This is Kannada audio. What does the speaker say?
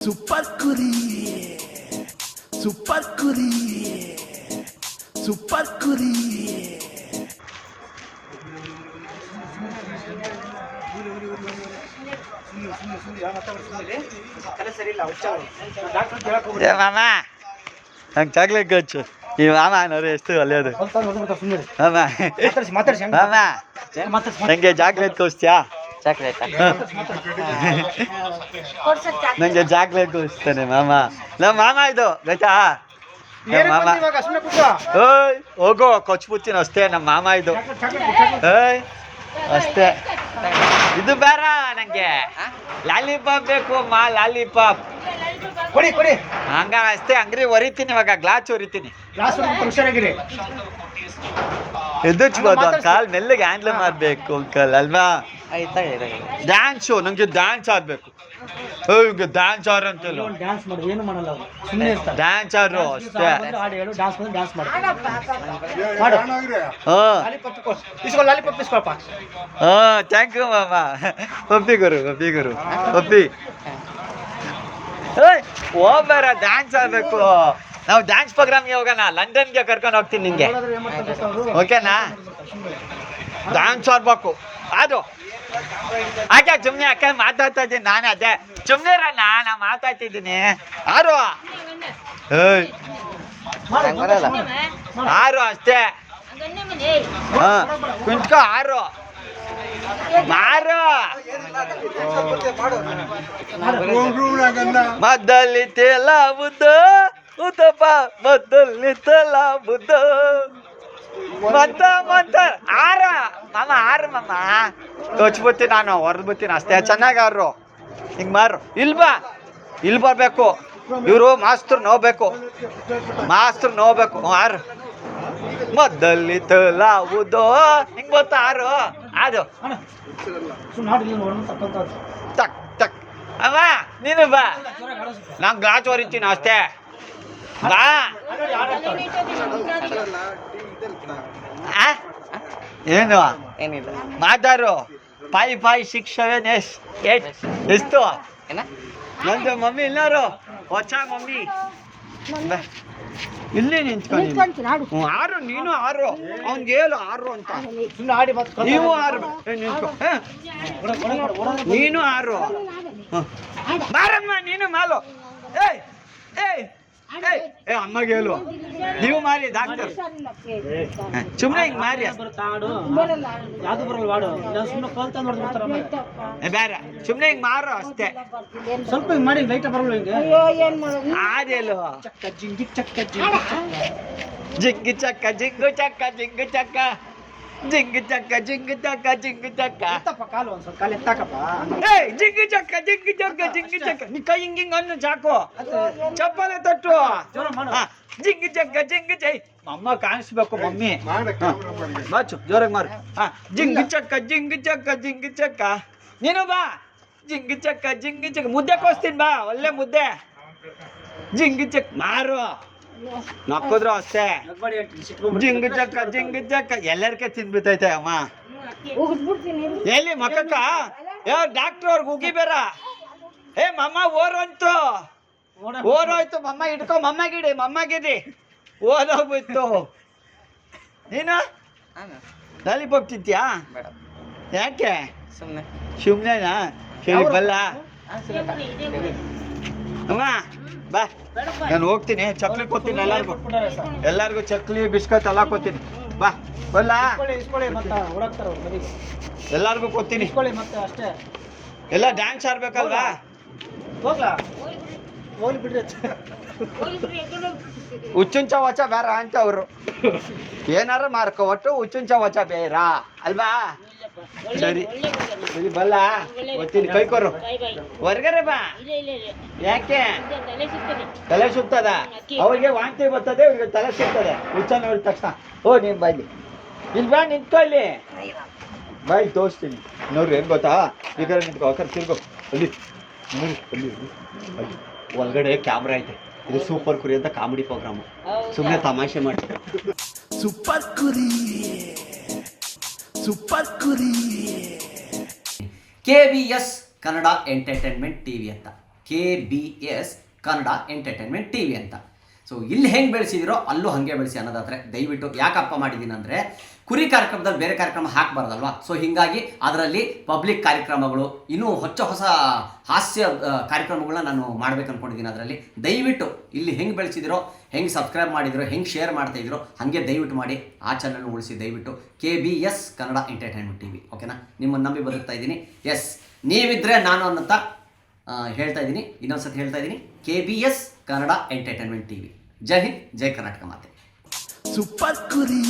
ಸೂಪರ್ ಕುರಿ ಸೂಪರ್ ಕುರಿ ಸೂಪರ್ ಕುರಿ ಮಾಮ ನಂಗೆ ಚಾಕ್ಲೇಟ್ ಹಚ್ಚು ಈ ಮಾಮ ಅನ್ನೋರು ಎಷ್ಟು ಒಳ್ಳೆಯದು ಮಾಮ ಮಾಮ ನಂಗೆ ಚಾಕ್ಲೇಟ್ ಕೊಡ್ಸ್ತೀಯಾ ನಂಗೆ ಚಾಕ್ಲೇಟ್ ಕೊಡಿಸ್ತಾನೆ ಮಾಮ ನಮ್ಮ ಮಾಮ ಇದು ಗೊತ್ತಾ ನಮ್ಮ ಮಾಮ ಓಯ್ ಹೋಗೋ ಕೊಚ್ಬಿಡ್ತೀನಿ ಅಷ್ಟೇ ನಮ್ಮ ಮಾಮ ಇದು ಏಯ್ ಅಷ್ಟೇ ಇದು ಬೇಡ ನಂಗೆ ಲಾಲಿಪಾಪ್ ಬೇಕು ಲಾಲಿಪಾಪ್ ಕೊಡಿ ಕೊಡಿ ಹಂಗ ಅಷ್ಟೇ ಅಂಗಡಿ ಹೊರಿತೀನಿ ಇವಾಗ ಗ್ಲಾಸ್ ಹೊರಿತೀನಿ ಹುಷಾರಾಗಿರಿ ಎದುರ್ಸ್ಬೋದು ಕಾಲ್ ಮೆಲ್ಲಗೆ ಹ್ಯಾಂಡ್ಲ್ ಮಾಡಬೇಕು ಅಂಕಲ್ ಅಲ್ವಾ ಡ್ಯಾನ್ಸು ನಂಗೆ ಡ್ಯಾನ್ಸ್ ಆಡ್ಬೇಕು ಡ್ಯಾನ್ಸ್ ಆರ್ ಅಂತ ಡ್ಯಾನ್ಸ್ ಮಾಡಿ ಏನು ಮಾಡಲ್ಲ ಸುಮ್ಮನೆ ಇರ್ತಾರೆ ಡ್ಯಾನ್ಸ್ ಆಡ್ರು ಅಷ್ಟೇ ಹಾಡು ಹೇಳು ಡ್ಯಾನ್ಸ್ ಮಾಡಿ ಡ್ಯಾನ್ಸ್ ಮಾಡು ಲಾಲಿಪಾಪ್ ಇಸ್ಕೊಳಪ್ಪ ಥ್ಯಾಂಕ್ ಯು ಮಾಮ ಒಪ್ಪಿ ಗುರು ಒಪ್ಪಿ ಹೋಗ್ಬೇಡ ಡ್ಯಾನ್ಸ್ ಆಡ್ಬೇಕು ನಾವು ಡ್ಯಾನ್ಸ್ ಪ್ರೋಗ್ರಾಮ್ಗೆ ಹೋಗೋಣ ಲಂಡನ್ಗೆ ಕರ್ಕೊಂಡು ಹೋಗ್ತೀನಿ ನಿಂಗೆ ಓಕೆನಾ ಡ್ಯಾನ್ಸ್ ಆಡ್ಬೇಕು ಅದು ಯಾಕೆ ಸುಮ್ಮನೆ ಯಾಕೆ ಮಾತಾಡ್ತಾ ಇದ್ದೀನಿ ನಾನು ಅದೇ ಸುಮ್ಮನೆ ನಾ ಮಾತಾಡ್ತಿದ್ದೀನಿ ಆರು ಆರು ಅಷ್ಟೇ ಕುಂತ್ಕೋ ಆರು ಮಾರು ಮದ್ದಲ್ಲಿ ತೇಲ ಬುದ್ಧ ಉತ್ತಪ್ಪ ಮದ್ದಲ್ಲಿ ತೇಲ ಬುದ್ಧ ಮಂತ ಆರ ಮಾಮ ಆರು ಮಾಮ ಕೊಚ್ಬಿಡ್ತೀನಿ ನಾನು ಹೊರದ್ ಬಿಡ್ತೀನಿ ಅಷ್ಟೇ ಚೆನ್ನಾಗಿ ಆರು ಹಿಂಗೆ ಮಾರು ಇಲ್ಲಿ ಬರ್ಬೇಕು ಇವರು ಮಾಸ್ತರು ನೋಬೇಕು ಆರು ಮದ್ದಲ್ಲಿ ತಲಾವುದೋ ಹಿಂಗ್ ಗೊತ್ತಾ ಆರು ಅದು ಟಕ್ ಟಕ್ ಅಮ್ಮ ನೀನು ಬಾ ನಾನು ಗ್ಲಾಸ್ ಹೊರಿತೀನಿ ಅಷ್ಟೇ ಬಾ ಏನು ಏನಿಲ್ಲ ಮಾತಾರು 5 5 6 7 8 ಎಷ್ಟು ನಂದು ಮಮ್ಮಿ ಇಲ್ಲಾರು ಹೊಚ್ಚ ಮಮ್ಮಿ ಇಲ್ಲಿ ನಿಂತ್ಕೊಂಡು ಆರು ನೀನು ಆರು ಅವ್ನಿಗೆ ಹೇಳು ಆರು ಅಂತ ನೀವು ಆರು ನೀನು ಆರು ಮಾರಮ್ಮ ನೀನು ಮಾಲು ಏಯ್ ಏಯ್ ಏ ಅಮ್ಮಗೆ ಹೇಳು ನೀವು ಮಾರಿ ಡಾಕ್ಟರ್ ಸುಮ್ಮನೆ ಹಿಂಗೆ ಮಾರಿ ಯಾವ್ದು ಬರಲ್ಲ ವಾಡು ಸುಮ್ಮನೆ ಕಲ್ತಾ ನೋಡ್ತಾರೆ ಬೇರೆ ಸುಮ್ಮನೆ ಹಿಂಗೆ ಮಾರು ಅಷ್ಟೇ ಸ್ವಲ್ಪ ಹಿಂಗೆ ಮಾಡಿ ಲೈಟ್ ಬರಲ್ಲ ಹಿಂಗೆ ಆದೇಲು ಚಕ್ಕ ಜಿಂಗಿ ಚಕ್ಕ ಜಿಂಗಿ ಚಕ್ಕ ಜಿಂಗು ಚಕ್ಕ ಜಿಂಗು ಚಕ್ಕ ಜಿಂಗು ಚಕ್ಕ ಜಿಂಗು ಚಕ್ಕ ಜಿಂಗು ಚಕ್ಕ ಎತ್ತಪ್ಪ ಕಾಲು ಒಂದು ಸ್ವಲ್ಪ ಕಾಲು ಎತ್ತಾಕಪ್ಪ ಏಯ್ ಜಿಂಗು ಚಕ್ಕ ಜಿಂಗು ಚಕ್ಕ ಜಿಂಗು ಚಕ್ಕ ನೀ ಕೈ ಹಿಂಗಿಂಗ್ ಅನ್ನು ಚಾಕು ಚಪ್ಪಲೆ ತಟ್ಟು ಜಿಂಗು ಚಕ್ಕ ಜಿಂಗು ಚೈ ಅಮ್ಮ ಕಾಣಿಸ್ಬೇಕು ಮಮ್ಮಿ ಬಾಚು ಜೋರಾಗಿ ಮಾರು ಜಿಂಗು ಚಕ್ಕ ಜಿಂಗು ಚಕ್ಕ ಜಿಂಗು ಚಕ್ಕ ನೀನು ಬಾ ಜಿಂಗು ಚಕ್ಕ ಜಿಂಗು ಚಕ್ಕ ಮುದ್ದೆ ಕೋಸ್ತೀನಿ ಬಾ ಒಳ್ಳೆ ಮುದ್ದೆ ಜಿಂಗು ಚಕ್ಕ ಮಾರು ನಕ್ಕಿದ್ರು ಅಷ್ಟೇ ಜಿಂಗು ಚಕ್ಕ ಎಲ್ಲರಿಕೆ ತಿನ್ಬಿಟ್ಟೈತೆ ಅಮ್ಮ ಎಲ್ಲಿ ಮಕ್ಕಕ್ಕ ಡಾಕ್ಟರ್ ಅವ್ರಿಗೆ ಉಗಿಬೇರ ಏ ಮಮ್ಮ ಓರೋಂತು ಓರೋಯ್ತು ಮಮ್ಮ ಹಿಡ್ಕೊ ಮಮ್ಮಗಿಡಿ ಓದೋಗ್ಬಿಟ್ಟು ನೀನು ಲಾಲಿಪಾಪ್ ತಿಂತೀಯಾ ಯಾಕೆ ಸುಮ್ಮನೆನಾ ಕೇಳಿ ಬಲ್ಲ ಅಮ್ಮ ಬಾ ನಾನು ಹೋಗ್ತೀನಿ ಚಕ್ಲಿ ಕೊಡ್ತೀನಿ ಎಲ್ಲರಿಗೂ ಚಕ್ಲಿ ಬಿಸ್ಕತ್ ಎಲ್ಲ ಕೊಡ್ತೀನಿ ಬಾ ಬಲ್ಲ ಎಲ್ಲರಿಗೂ ಕೊಡ್ತೀನಿ ಅಷ್ಟೇ ಎಲ್ಲ ಡ್ಯಾನ್ಸ್ ಆಡ್ಬೇಕಲ್ವಾ ಹೋಗ್ಲಿ ಬಿಡ್ರಿ ಹುಚ್ಚುಂಚ ವಚ ಬೇರ ಅಂತ ಅವರು ಏನಾರ ಮಾರ್ಕೊ ಒಟ್ಟು ಹುಚ್ಚುಂಚ ವಚ ಬೇರ ಅಲ್ವಾ ಸರಿ ಸರಿ ಬಲ್ಲ ಗೊತ್ತೀನಿ ಕೈಕೊರು ಹೊರ್ಗಡೆ ಬಾ ಯಾಕೆ ತಲೆ ಸುತ್ತದ ಅವ್ರಿಗೆ ವಾಂತಿ ಬರ್ತದೆ ಇವ್ರಿಗೆ ತಲೆ ಸುತ್ತದೆ ಹುಚ್ಚ ನೋಡಿದ ತಕ್ಷಣ ಓ ನೀನ್ ಬಾಯ್ಲಿ ಇಲ್ಲಿ ಬಾ ನಿಂತ್ಕೊ ಇಲ್ಲಿ ಬಾಯ್ ತೋರಿಸ್ತೀನಿ ನೋಡ್ರಿ ಏನ್ ಗೊತ್ತಾ ಈ ಕಡೆ ನಿಂತ್ಕೊ ಆ ಕಡೆ ತಿರ್ಗೋ ಅಲ್ಲಿ ಅಲ್ಲಿ ಒಳಗಡೆ ಕ್ಯಾಮ್ರಾ ಐತೆ ಇದು ಸೂಪರ್ ಕುರಿ ಅಂತ ಕಾಮಿಡಿ ಪ್ರೋಗ್ರಾಮು ಸುಮ್ಮನೆ ತಮಾಷೆ ಮಾಡ್ತಾರೆ ಸೂಪರ್ ಕುರಿ ಸೂಪರ್ ಕುರಿ KVS ಕನ್ನಡ ಎಂಟರ್ಟೈನ್ಮೆಂಟ್ ಟಿವಿ ಅಂತ KBS ಕನ್ನಡ ಎಂಟರ್ಟೈನ್ಮೆಂಟ್ TV ಅಂತ. ಸೊ ಇಲ್ಲಿ ಹೆಂಗೆ ಬೆಳೆಸಿದಿರೋ ಅಲ್ಲೂ ಹಾಗೆ ಬೆಳೆಸಿ ಅನ್ನೋದಾದರೆ ದಯವಿಟ್ಟು ಯಾಕಪ್ಪ ಮಾಡಿದ್ದೀನಿ ಅಂದರೆ ಕುರಿ ಕಾರ್ಯಕ್ರಮದಲ್ಲಿ ಬೇರೆ ಕಾರ್ಯಕ್ರಮ ಹಾಕಬಾರ್ದಲ್ವಾ. ಸೊ ಹೀಗಾಗಿ ಅದರಲ್ಲಿ ಪಬ್ಲಿಕ್ ಕಾರ್ಯಕ್ರಮಗಳು ಇನ್ನೂ ಹೊಸ ಹಾಸ್ಯ ಕಾರ್ಯಕ್ರಮಗಳನ್ನ ನಾನು ಮಾಡ್ಬೇಕು ಅಂದ್ಕೊಂಡಿದ್ದೀನಿ. ಅದರಲ್ಲಿ ದಯವಿಟ್ಟು ಇಲ್ಲಿ ಹೆಂಗೆ ಬೆಳೆಸಿದಿರೋ, ಹೆಂಗೆ ಸಬ್ಸ್ಕ್ರೈಬ್ ಮಾಡಿದಿರೋ, ಹೆಂಗೆ ಶೇರ್ ಮಾಡ್ತಾಯಿದ್ರು ಹಾಗೆ ದಯವಿಟ್ಟು ಮಾಡಿ ಆ ಚಾನಲ್ನ ಉಳಿಸಿ ದಯವಿಟ್ಟು. KBS Kannada entertainment TV. ಓಕೆನಾ, ನಿಮ್ಮನ್ನು ನಂಬಿ ಬದುಕ್ತಾ ಇದ್ದೀನಿ. ಎಸ್, ನೀವಿದ್ದರೆ ನಾನು ಅನ್ನೋಂಥ ಹೇಳ್ತಾ ಇದ್ದೀನಿ, ಇನ್ನೊಂದ್ಸತಿ ಹೇಳ್ತಾ ಇದ್ದೀನಿ, KBS ಕನ್ನಡ ಎಂಟರ್ಟೈನ್ಮೆಂಟ್ TV. ಜೈ ಹಿಂದ್, ಜೈ ಕರ್ನಾಟಕ ಮಾತೆ. ಸೂಪರ್ ಕುರಿ.